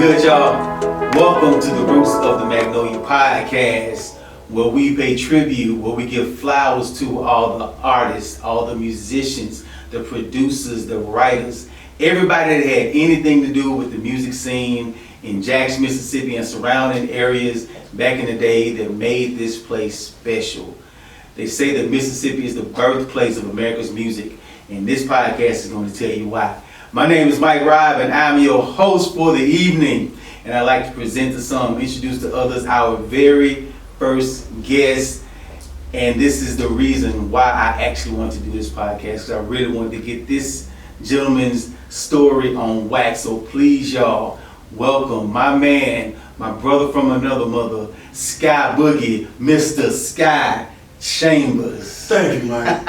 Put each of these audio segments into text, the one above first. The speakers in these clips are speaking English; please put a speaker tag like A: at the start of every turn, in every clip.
A: Good, y'all. Welcome to the Roots of the Magnolia podcast, where we pay tribute, where we give flowers to all the artists, all the musicians, the producers, the writers, everybody that had anything to do with the music scene in Jackson, Mississippi and surrounding areas back in the day that made this place special. They say that Mississippi is the birthplace of America's music, and this podcast is going to tell you why. My name is Mike Ribe, and I'm your host for the evening. And I'd like to present to some, introduce to others, our very first guest. And this is the reason why I actually wanted to do this podcast, because I really wanted to get this gentleman's story on wax. So please, y'all, welcome my man, my brother from another mother, Sky Boogie, Mr. Sky Chambers.
B: Thank you, Mike.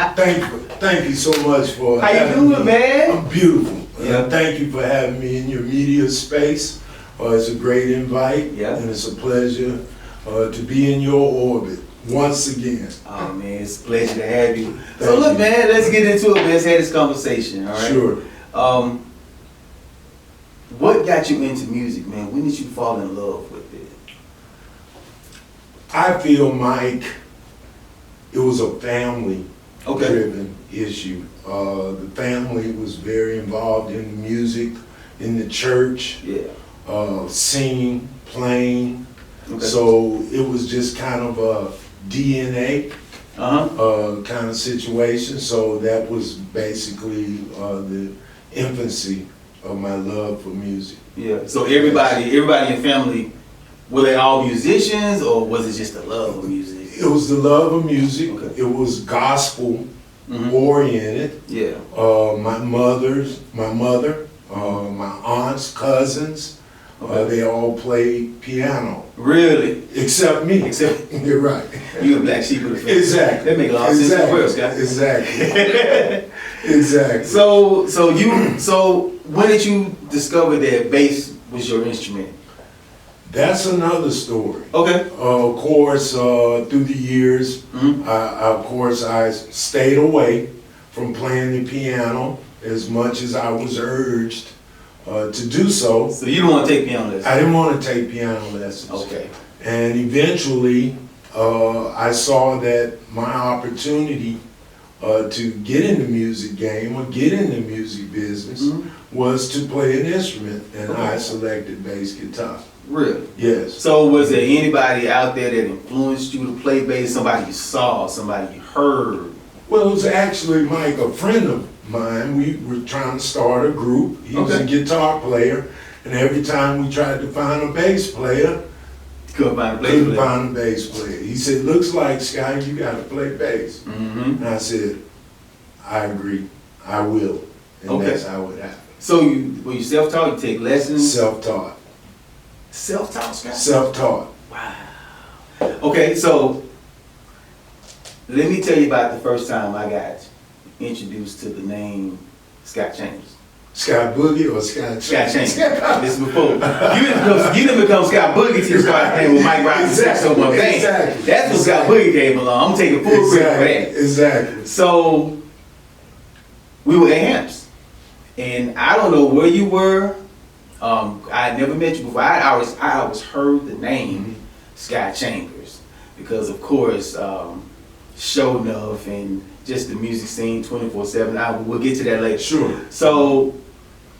B: Thank you so much for
A: How you doing, man?
B: I'm beautiful.
A: Yeah.
B: Thank you for having me in your media space. It's a great invite,
A: yeah,
B: and it's a pleasure to be in your orbit once again.
A: Oh man, it's a pleasure to have you. So look, man, let's get into it. Let's have this conversation, all right?
B: Sure.
A: What got you into music, man? When did you fall in love with it?
B: I feel, Mike, it was a family-driven issue. The family was very involved in music, in the church, singing, playing. So it was just kind of a DNA kind of situation. So that was basically the infancy of my love for music.
A: Yeah. So everybody in your family, were they all musicians, or was it just the love of music?
B: It was the love of music. Okay. It was gospel oriented.
A: Yeah.
B: My mother, my aunts, cousins, they all played piano.
A: Really?
B: Except me. You're right.
A: You a black sheep of the family.
B: Exactly.
A: That make a lot of sense as well, Scott.
B: Exactly. Exactly.
A: So when did you discover that bass was your instrument?
B: That's another story.
A: Okay.
B: Of course, through the years, I stayed away from playing the piano as much as I was urged to do so.
A: So you don't want to take piano lessons?
B: I didn't want to take piano lessons.
A: Okay.
B: And eventually, I saw that my opportunity to get in the music game or get in the music business was to play an instrument, and I selected bass guitar.
A: Really?
B: Yes.
A: So was there anybody out there that influenced you to play bass? Somebody you saw, somebody you heard?
B: Well, it was actually, Mike, a friend of mine. We were trying to start a group. He was a guitar player, and every time we tried to find a bass player,
A: couldn't find
B: a bass player. He said, "Looks like, Sky, you got to play bass." And I said, "I agree. I will." And that's how it happened.
A: So were you self-taught? You take lessons?
B: Self-taught.
A: Self-taught, Scott?
B: Self-taught.
A: Wow. Okay, so let me tell you about the first time I got introduced to the name Scott Chambers.
B: Scott Boogie or Scott Chambers?
A: This is before. You didn't become Scott Boogie till you started playing with Mike Ribe and Saxo one thing.
B: Exactly.
A: That's when Scott Boogie came along. I'm taking full credit for that.
B: Exactly.
A: So we were at Hamps, and I don't know where you were. I had never met you before. I always heard the name Scott Chambers because, of course, Show Enough and just the music scene 24/7. We'll get to that later.
B: Sure.
A: So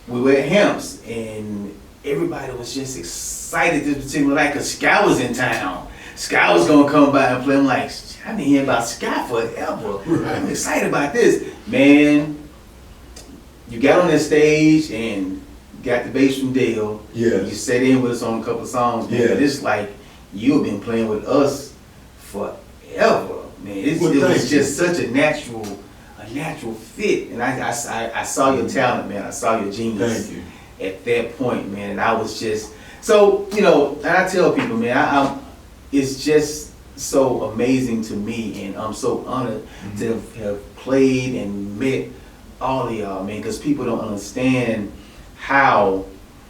A: we were at Hamps, and everybody was just excited this particular night because Sky was in town. Sky was gonna come by and play. I'm like, I've been hearing about Sky forever. Right. I'm excited about this, man. You got on that stage and got the bass from Dale.
B: Yes.
A: You sat in with us on a couple of songs, man.
B: Yeah.
A: But it's like you've been playing with us forever, man. It
B: Well,
A: was
B: thank you.
A: just such a natural fit. And I saw your talent, man. I saw your genius.
B: Thank you.
A: At that point, man. And I was just, so, you know, and I tell people, man, it's just so amazing to me, and I'm so honored to have played and met all of y'all, man, because people don't understand how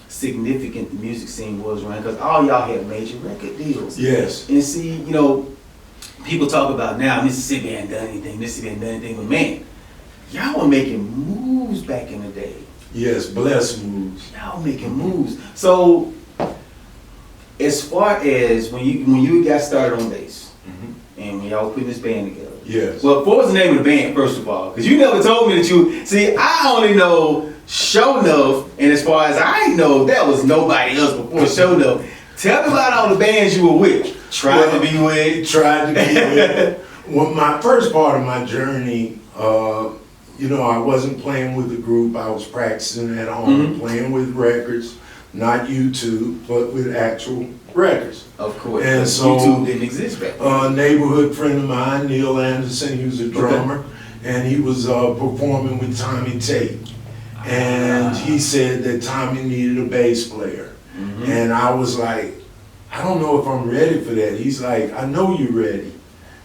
A: significant the music scene was around, because all y'all had major record deals.
B: Yes.
A: And see, you know, people talk about now Mississippi ain't done anything, but man, y'all were making moves back in the day.
B: Yes, blessed moves.
A: Y'all making moves. So, as far as when you got started on bass, and when y'all were putting this band together.
B: Yes.
A: Well, what was the name of the band, first of all? Because you never told me that you, see, I only know Show Enough, and as far as I know, there was nobody else before Show Enough. Tell me about all the bands you were with. Tried to be with.
B: Well, my first part of my journey, you know, I wasn't playing with the group. I was practicing at home, playing with records, not YouTube, but with actual records.
A: Of course.
B: And so
A: YouTube didn't exist back then.
B: A neighborhood friend of mine, Neil Anderson, he was a drummer, and he was performing with Tommy Tate. And he said that Tommy needed a bass player. And I was like, I don't know if I'm ready for that. He's like, I know you're ready.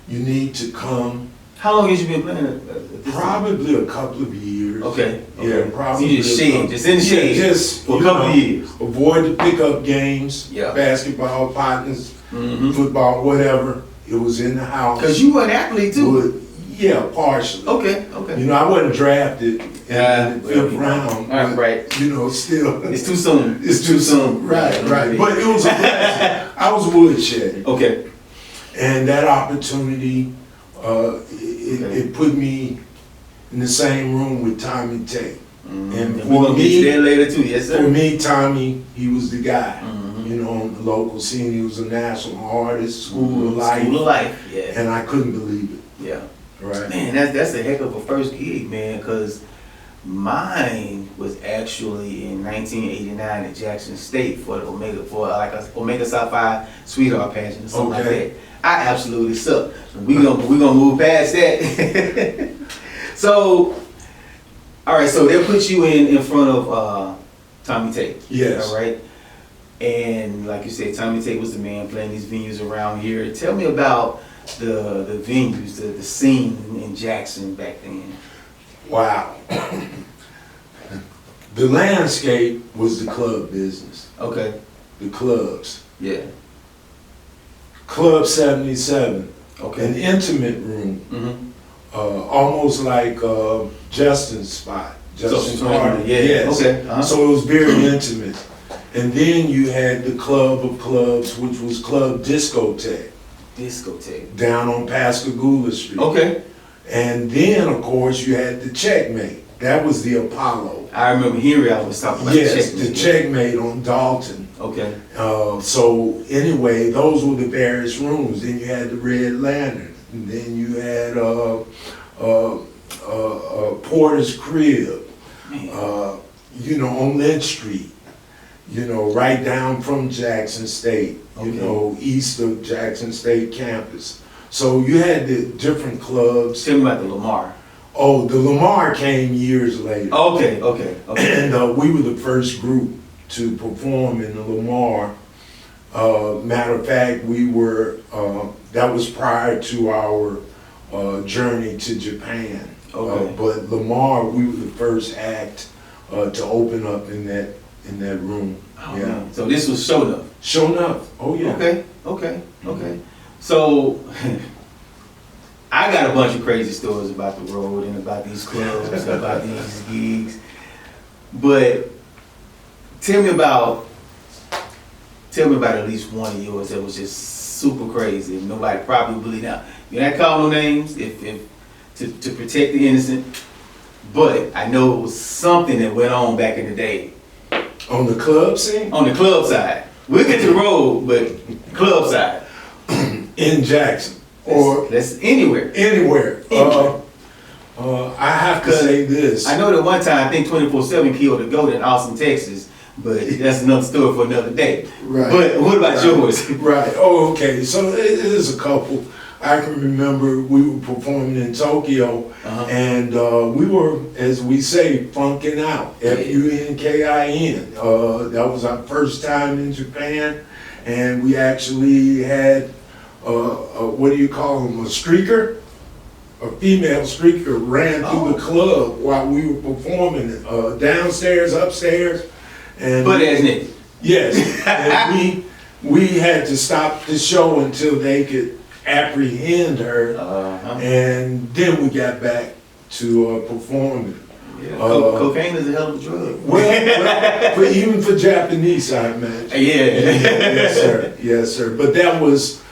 B: You need to come.
A: How long has you been playing at this
B: Probably a couple of years.
A: Okay.
B: Yeah, probably.
A: So you just in the shade.
B: Just
A: for a couple of years.
B: Avoid the pickup games,
A: Yeah.
B: basketball, partners, football, whatever. It was in the house.
A: Because you were an athlete too.
B: Yeah, partially.
A: Okay.
B: You know, I wasn't drafted in the fifth
A: Well,
B: round.
A: right.
B: You know, still.
A: It's too soon.
B: It's too soon. Right. But it was a blessing. I was woodshed.
A: Okay.
B: And that opportunity, it put me in the same room with Tommy Tate. And
A: we're going to get to that later too, yes sir.
B: For me, Tommy, he was the guy. You know, on the local scene, he was a national artist, School of Life.
A: School of Life, yeah.
B: And I couldn't believe it.
A: Yeah.
B: Right.
A: Man, that's a heck of a first gig, man, because mine was actually in 1989 at Jackson State for the Omega Psi Phi Sweetheart pageant or something like that. I absolutely suck. We're gonna move past that. So, all right, so they put you in front of Tommy Tate.
B: Yes.
A: All right. And like you said, Tommy Tate was the man playing these venues around here. Tell me about the venues, the scene in Jackson back then.
B: Wow. The landscape was the club business.
A: Okay.
B: The clubs.
A: Yeah.
B: Club 77.
A: Okay.
B: An intimate room. Almost like Justin's spot. Justin's party.
A: Yeah.
B: Yes.
A: Okay.
B: So it was very intimate. And then you had the club of clubs, which was Club Discotheque.
A: Discotheque.
B: Down on Pascagoula Street.
A: Okay.
B: And then, of course, you had the Checkmate. That was the Apollo.
A: I remember Henry always talking about
B: Yes,
A: the
B: the Checkmate on Dalton.
A: Okay.
B: So anyway, those were the various rooms. Then you had the Red Lantern. And then you had Porter's Crib. You know, on Lynch Street. You know, right down from Jackson State. You know, east of Jackson State campus. So you had the different clubs.
A: Tell me about the Lamar.
B: Oh, the Lamar came years later.
A: Okay.
B: And we were the first group to perform in the Lamar. Matter of fact, we were, that was prior to our journey to Japan.
A: Okay.
B: But Lamar, we were the first act to open up in that room.
A: Oh, yeah. Man. So this was Show Enough.
B: Show Enough. Oh yeah.
A: Okay. So I got a bunch of crazy stories about the road and about these clubs, about these gigs. But tell me about at least one of yours that was just super crazy. And nobody probably believed. Now, you're not calling no names if to protect the innocent. But I know it was something that went on back in the day.
B: On the club scene?
A: On the club side. We'll get to the road, but club side.
B: In Jackson. Or
A: that's anywhere.
B: Anywhere. I have to say this.
A: I know that one time, I think 24/7 killed a goat in Austin, Texas, But that's another story for another day.
B: Right.
A: But what about yours?
B: Right. Oh, okay. So it is a couple. I can remember we were performing in Tokyo, and we were, as we say, funkin' out. Funkin'. That was our first time in Japan, and we actually had, what do you call them, a streaker? A female streaker ran through the club while we were performing, downstairs, upstairs. And
A: But as Nick.
B: yes, and we had to stop the show until they could apprehend her, and then we got back to performing.
A: Yeah. Cocaine is a hell of a drug.
B: Well, even for Japanese, I imagine. Yes, sir. Yes, sir. But that was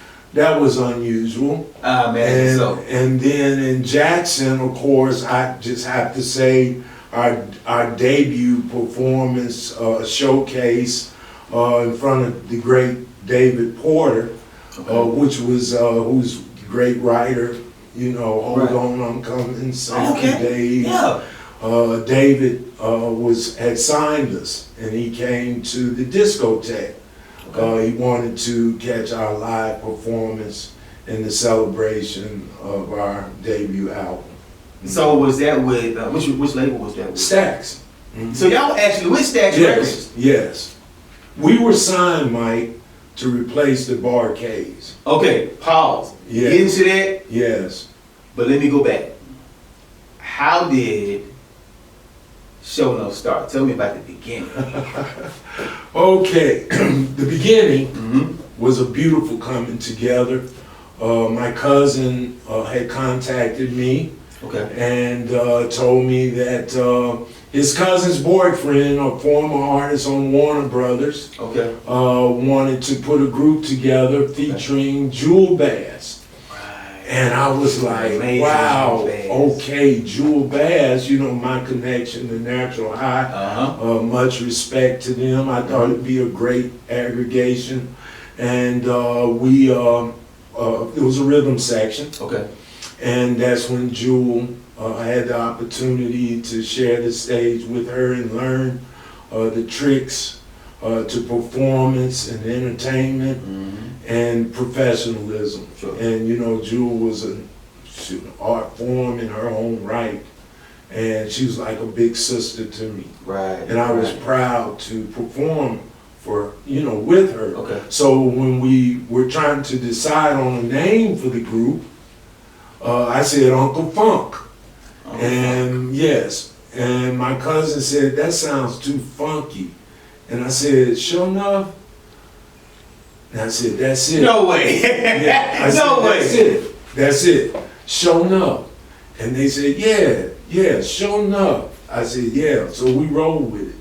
B: unusual. And then in Jackson, of course, I just have to say our debut performance showcase in front of the great David Porter, which was who's a great writer. You know, Hold On, I'm Coming, Dave.
A: Yeah.
B: David had signed us, and he came to the discotheque. He wanted to catch our live performance in the celebration of our debut album.
A: So was that with which label was that with?
B: Stax.
A: Mm-hmm. So y'all actually with Stax Records?
B: Yes. We were signed, Mike, to replace the Barcades.
A: Okay, pause.
B: Yes.
A: Get into that.
B: Yes.
A: But let me go back. How did Show Enough start? Tell me about the beginning.
B: Okay, the beginning was a beautiful coming together. My cousin had contacted me and told me that his cousin's boyfriend, a former artist on Warner Brothers, wanted to put a group together featuring Jewel Bass. And I was like, wow, okay, Jewel Bass, you know, my connection to Natural High, much respect to them. I thought it'd be a great aggregation. And it was a rhythm section. And that's when Jewel, I had the opportunity to share the stage with her and learn the tricks to performance and entertainment and professionalism. And you know, Jewel was an art form in her own right, and she was like a big sister to me. And I was proud to perform with her. So when we were trying to decide on a name for the group, I said Uncle Funk. Yes, and my cousin said that sounds too funky. And I said, sure enough. And I said, that's it.
A: No way. No way.
B: That's it. Sure enough. And they said, yeah, sure enough. I said, yeah. So we rolled with it.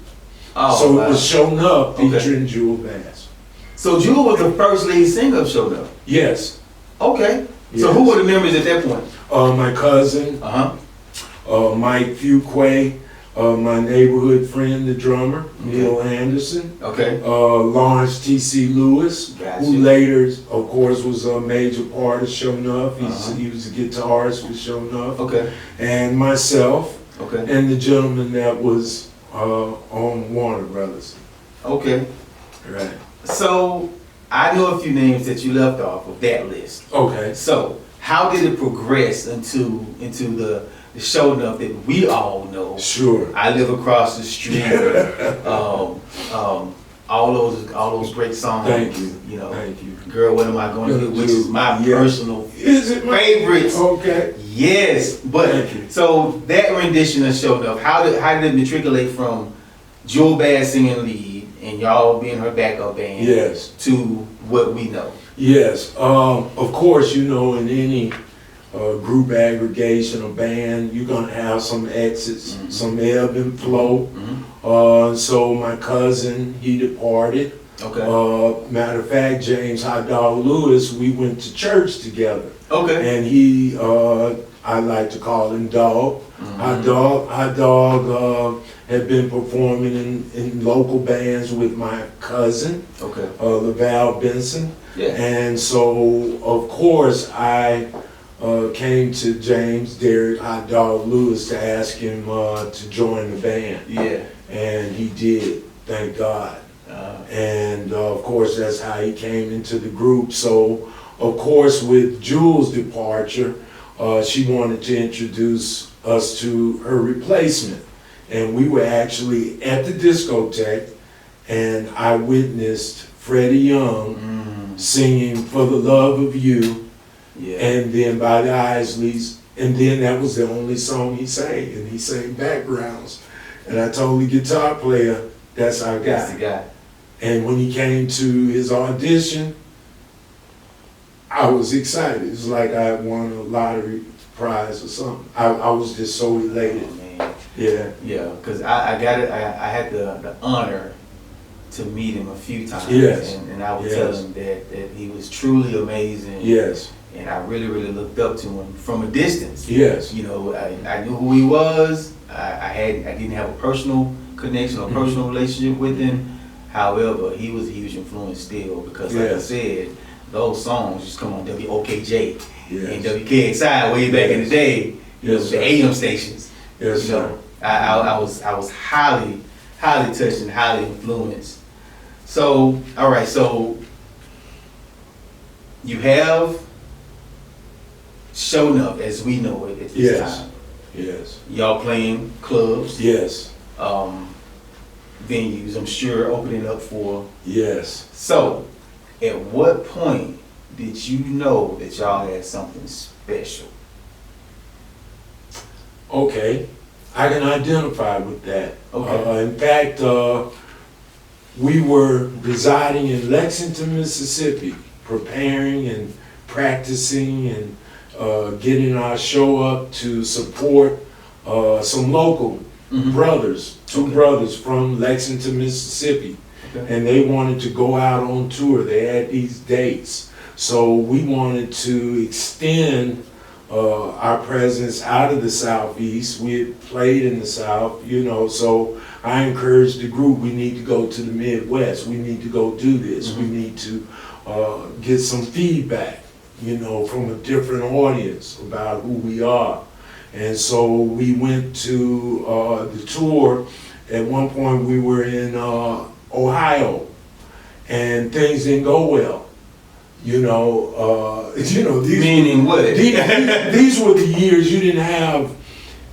B: So it was Sure Enough featuring Jewel Bass.
A: So Jewel was the first lead singer of Sure Enough?
B: Yes.
A: Okay. Yes. So who were the members at that point?
B: My cousin, Mike Fuquay, my neighborhood friend, the drummer, Neil Anderson. Lawrence T.C. Lewis, who later, of course, was a major part of Sure Enough. He was a guitarist with Sure Enough. And myself, and the gentleman that was on Warner Brothers. Right.
A: So I know a few names that you left off of that list. So how did it progress into the Show Enough that we all know?
B: Sure.
A: I Live Across the Street. All those great songs.
B: Thank you.
A: You know,
B: Thank you.
A: Girl, What Am I Gonna Do? Which is my personal favorites. Yes, but so that rendition of Show Enough, how did it matriculate from Jewel Bass singing lead and y'all being her backup band to what we know?
B: Yes. Of course, you know, in any group aggregation or band, you're gonna have some exits, some ebb and flow. So my cousin, he departed. Matter of fact, James Hot Dog Lewis, we went to church together. And he, I like to call him Dog. Hot Dog had been performing in local bands with my cousin, LaValle Benson. And so, of course, I came to James Derrick Hot Dog Lewis to ask him to join the band. And he did. thank God. And of course, that's how he came into the group. So, of course, with Jewel's departure, she wanted to introduce us to her replacement. And we were actually at the discotheque, and I witnessed Freddie Young singing For the Love of You, and then By the Isleys, and then that was the only song he sang, and he sang backgrounds. And I told the guitar player, that's our guy.
A: That's the guy.
B: And when he came to his audition, I was excited. It was like I won a lottery prize or something. I was just so elated.
A: Oh, man.
B: Yeah.
A: Yeah, because I got it. I had the honor to meet him a few times.
B: Yes.
A: And I would tell him that he was truly amazing.
B: Yes.
A: And I really, really looked up to him from a distance.
B: Yes.
A: You know, I knew who he was. I didn't have a personal connection or personal relationship with him. However, he was a huge influence still because, like I said, those songs just come on WOKJ and WKXI way back in the day. The AM stations.
B: Yes, sir.
A: I was highly touched and highly influenced. So, all right, so you have shown up as we know it at this time.
B: Yes.
A: Y'all playing clubs.
B: Yes.
A: Venues, I'm sure, opening up for.
B: Yes.
A: So, at what point did you know that y'all had something special?
B: Okay, I can identify with that.
A: Okay.
B: In fact, we were residing in Lexington, Mississippi, preparing and practicing and getting our show up to support some local brothers, two brothers from Lexington, Mississippi. Okay. And they wanted to go out on tour. They had these dates. So we wanted to extend our presence out of the Southeast. We had played in the South, you know, so I encouraged the group, we need to go to the Midwest. We need to go do this. We need to get some feedback, you know, from a different audience about who we are. And so we went to the tour. At one point we were in Ohio, and things didn't go well. You know, these
A: meaning what?
B: These were the years you didn't have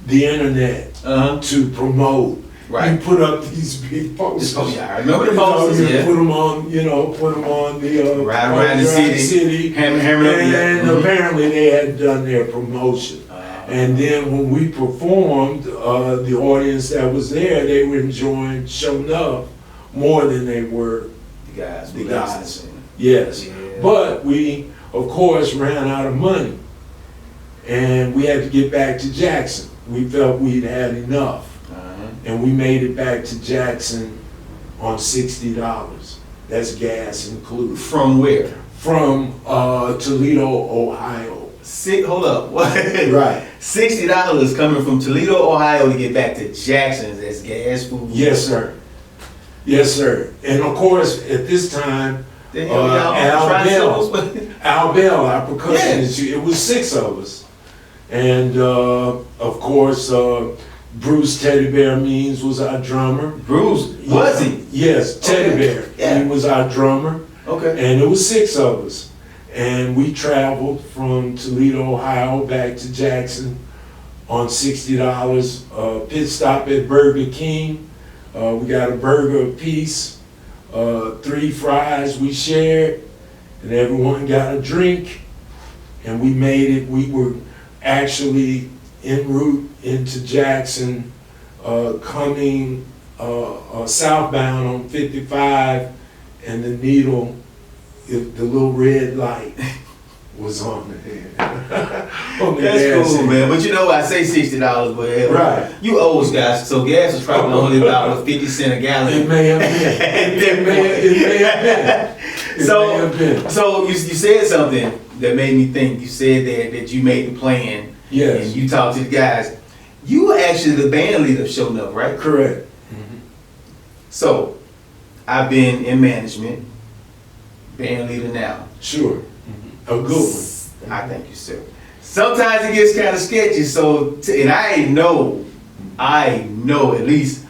B: the internet to promote.
A: Right.
B: You put up these big posters.
A: Oh yeah, I remember the posters.
B: You put them on, put them on the
A: right around the city. Hammering up.
B: And apparently they hadn't done their promotion. And then when we performed, the audience that was there, they were enjoying Show Enough more than they were
A: the guys.
B: Yes.
A: Yeah.
B: But we, of course, ran out of money. And we had to get back to Jackson. We felt we'd had enough. And we made it back to Jackson on $60. That's gas included.
A: From where?
B: From Toledo, Ohio.
A: Hold up. What?
B: Right.
A: $60 coming from Toledo, Ohio to get back to Jackson. That's gas food.
B: Yes, sir. Yes, sir. And of course, at this time, Al Bell, our percussionist, it was 6 of us. And of course, Bruce Teddy Bear Means was our drummer.
A: Bruce, was he?
B: Yes, Teddy Bear. Yeah. He was our drummer.
A: Okay.
B: And it was 6 of us. And we traveled from Toledo, Ohio, back to Jackson on $60. Pit stop at Burger King. We got a burger apiece, 3 fries we shared, and everyone got a drink. And we made it. We were actually en route into Jackson, coming southbound on 55, and the needle, the little red light was on there.
A: That's cool, man. But I say $60, but
B: right.
A: You old guys, so gas is probably only about 50 cents a gallon.
B: It may have been. It may have been.
A: So you said something that made me think. You said that you made the plan.
B: Yes.
A: And you talked to the guys. You were actually the band leader of Show Enough, right?
B: Correct.
A: So, I've been in management, band leader now.
B: Sure. A good one.
A: I thank you, sir. Sometimes it gets kind of sketchy, and I know at least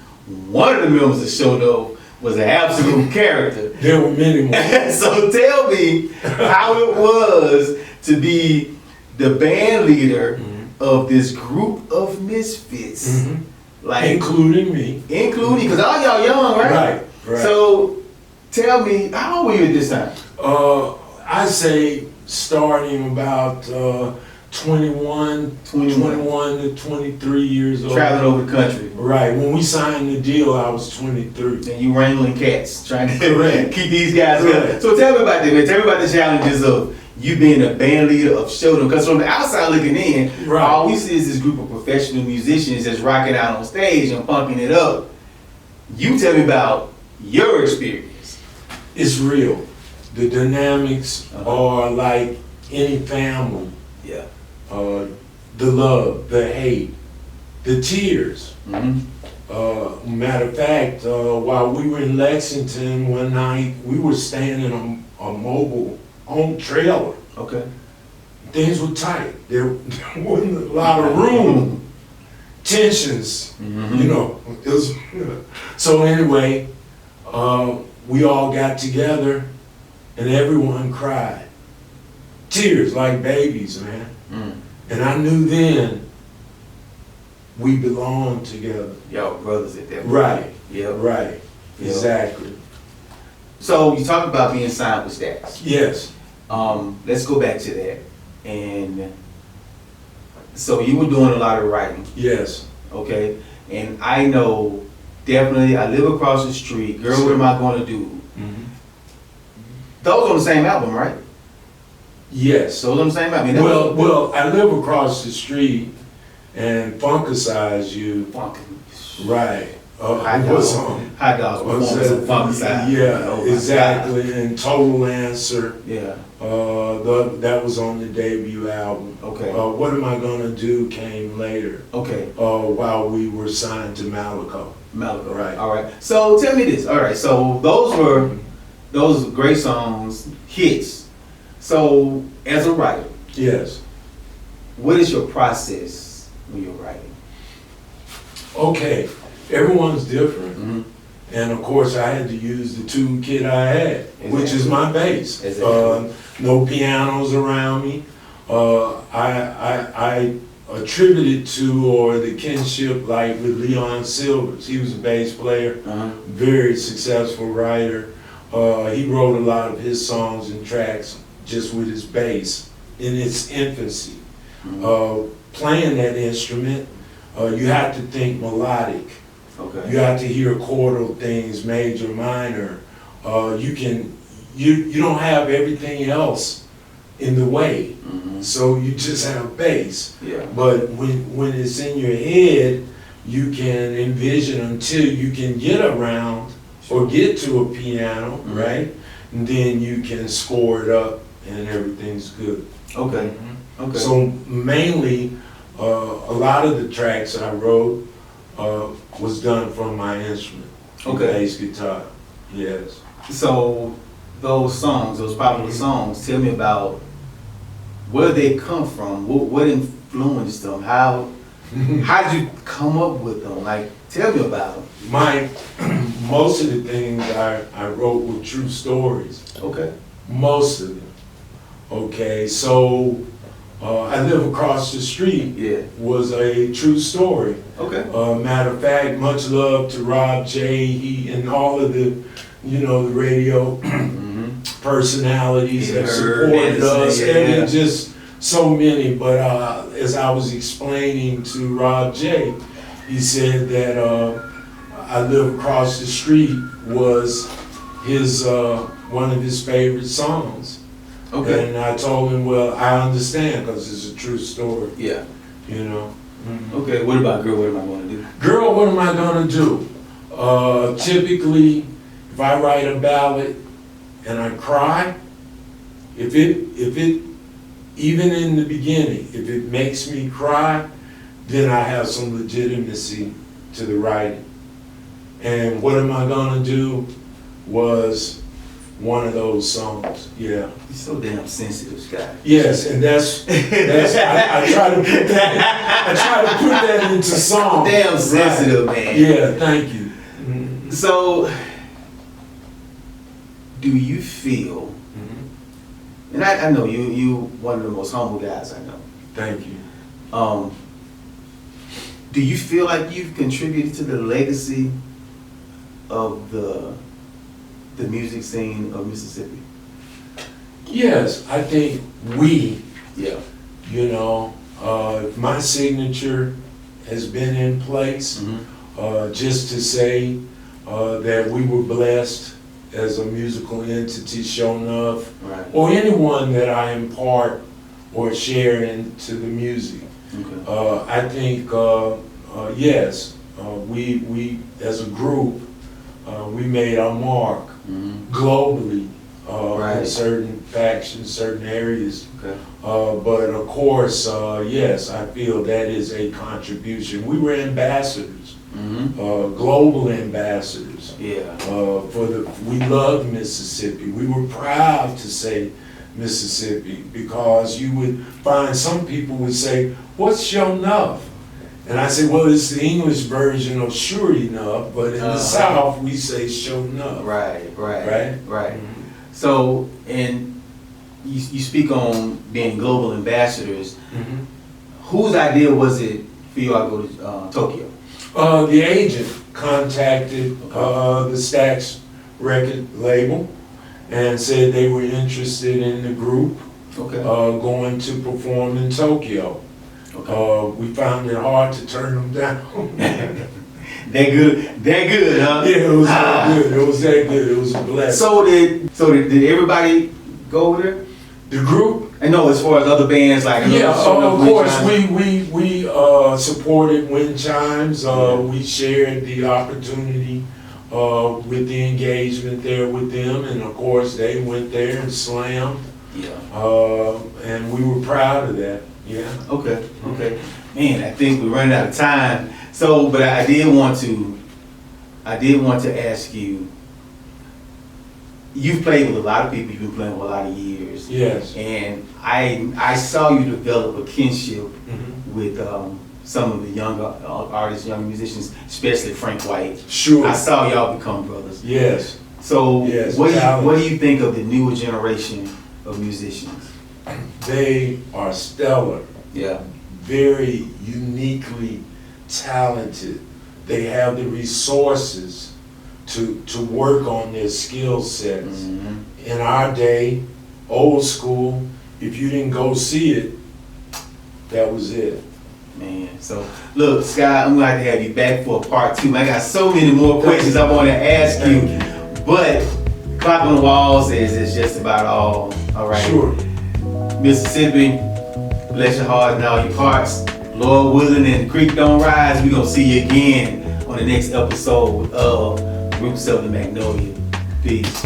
A: one of the members of Show Enough was an absolute character.
B: There were many more.
A: So tell me how it was to be the band leader of this group of misfits. Like
B: Including me.
A: Including, because all y'all young, right?
B: Right.
A: So tell me, how old were you at this time?
B: I say starting about 21 to 23 years old.
A: Traveling over the country.
B: Right. When we signed the deal, I was 23.
A: And you wrangling cats, trying to
B: Correct.
A: keep these guys together.
B: Correct.
A: So tell me about that, man. Tell me about the challenges of you being a band leader of Show. Because from the outside looking in,
B: Right.
A: all we see is this group of professional musicians that's rocking out on stage and pumping it up. You tell me about your experience.
B: It's real. The dynamics are like any family.
A: Yeah.
B: The love, the hate, the tears. Matter of fact, while we were in Lexington one night, we were staying in a mobile home trailer.
A: Okay.
B: Things were tight. There wasn't a lot of room. Tensions, you know. It was, so anyway, we all got together and everyone cried. Tears like babies, man. And I knew then we belonged together.
A: Y'all brothers at that point.
B: Right.
A: Yeah.
B: Right.
A: Yep.
B: Exactly.
A: So you talk about being signed with Stax.
B: Yes.
A: Let's go back to that. And so you were doing a lot of writing,
B: Yes.
A: okay? And I know definitely I Live Across the Street, Girl, What Am I Gonna Do? Those on the same album, right?
B: Yes.
A: Those on the same album.
B: Well, I Live Across the Street and Funkicize You. Right.
A: Hot
B: What's
A: Dogs.
B: on?
A: Hot Dogs performance of Funkicize.
B: Yeah,
A: Oh my
B: exactly. And Total Answer.
A: God. Yeah.
B: That was on the debut album.
A: Okay.
B: What Am I Gonna Do came later.
A: Okay.
B: While we were signed to Malaco.
A: Malaco.
B: Right.
A: All right. So tell me this. All right. So those great songs, hits. So as a writer,
B: Yes.
A: what is your process when you're writing?
B: Okay. Everyone's different. And of course, I had to use the toolkit I had, which is my bass.
A: Exactly.
B: No pianos around me. I attribute it to, or the kinship, like with Leon Silvers. He was a bass player, very successful writer. He wrote a lot of his songs and tracks just with his bass in its infancy. Playing that instrument, you have to think melodic.
A: Okay.
B: You have to hear chordal things, major, minor. You don't have everything else in the way, so you just have bass.
A: Yeah.
B: But when it's in your head, you can envision until you can get around or get to a piano, right? And then you can score it up and everything's good.
A: Okay. Okay.
B: So mainly, a lot of the tracks I wrote was done from my instrument,
A: Okay.
B: bass guitar. Yes.
A: So those songs, those popular songs, tell me about where they come from. What influenced them? How did you come up with them? Like, tell me about them.
B: Most of the things I wrote were true stories.
A: Okay.
B: Most of them. Okay, so I Live Across the Street
A: Yeah.
B: was a true story.
A: Okay.
B: Matter of fact, much love to Rob J. He and all of the, the radio personalities that supported us.
A: Yeah.
B: And just so many. But as I was explaining to Rob J., he said that I Live Across the Street was his one of his favorite songs.
A: Okay.
B: And I told him, well, I understand because it's a true story.
A: Yeah. Okay. What about Girl, What Am I Gonna Do?
B: Girl, What Am I Gonna Do? Typically, if I write a ballad and I cry, if it even in the beginning, if it makes me cry, then I have some legitimacy to the writing. And What Am I Gonna Do was one of those songs. Yeah.
A: You're so damn sensitive, Scott.
B: Yes, and that's I try to put that into song.
A: Damn sensitive,
B: right.
A: man.
B: Yeah, thank you.
A: So do you feel, and I know you one of the most humble guys I know.
B: Thank you.
A: Do you feel like you've contributed to the legacy of the music scene of Mississippi?
B: Yes, I think we,
A: Yeah.
B: you know, my signature has been in place, just to say that we were blessed as a musical entity shown up,
A: Right.
B: or anyone that I impart or share into the music.
A: Okay.
B: I think, yes, we as a group, we made our mark globally
A: Right.
B: in certain factions, certain areas.
A: Okay.
B: But of course, yes, I feel that is a contribution. We were ambassadors, global ambassadors.
A: Yeah.
B: We loved Mississippi. We were proud to say Mississippi, because you would find some people would say, "What's Sure Enough?" And I say, "Well, it's the English version of Sure Enough, but in the South we say Sure Enough."
A: Right.
B: Right?
A: So, and you speak on being global ambassadors. Whose idea was it for you all to go to Tokyo?
B: The agent contacted the Stax record label and said they were interested in the group going to perform in Tokyo. We found it hard to turn them down.
A: That good, huh?
B: Yeah, it was that good. It was that good. It was a blessing.
A: So did everybody go over there?
B: The group?
A: I know, as far as other bands, like
B: Of course, we supported Wind Chimes. We shared the opportunity with the engagement there with them, and of course they went there and slammed.
A: Yeah.
B: And we were proud of that. Yeah.
A: Okay. Man, I think we're running out of time. So, but I did want to ask you. You've played with a lot of people. You've been playing with a lot of years.
B: Yes.
A: And I saw you develop a kinship with some of the younger artists, young musicians, especially Frank White.
B: Sure.
A: I saw y'all become brothers.
B: Yes.
A: So,
B: Yes,
A: what do you think of the newer generation of musicians?
B: They are stellar.
A: Yeah.
B: Very uniquely talented. They have the resources to work on their skill sets. In our day, old school, if you didn't go see it, that was it.
A: Man, so look, Scott, I'm glad to have you back for a part 2. I got so many more questions I want to ask you, but Clock on the Wall says it's just about all right.
B: Sure.
A: Mississippi, bless your heart and all your parts. Lord willing and the creek don't rise, we're going to see you again on the next episode of Roots of the Magnolia. Peace.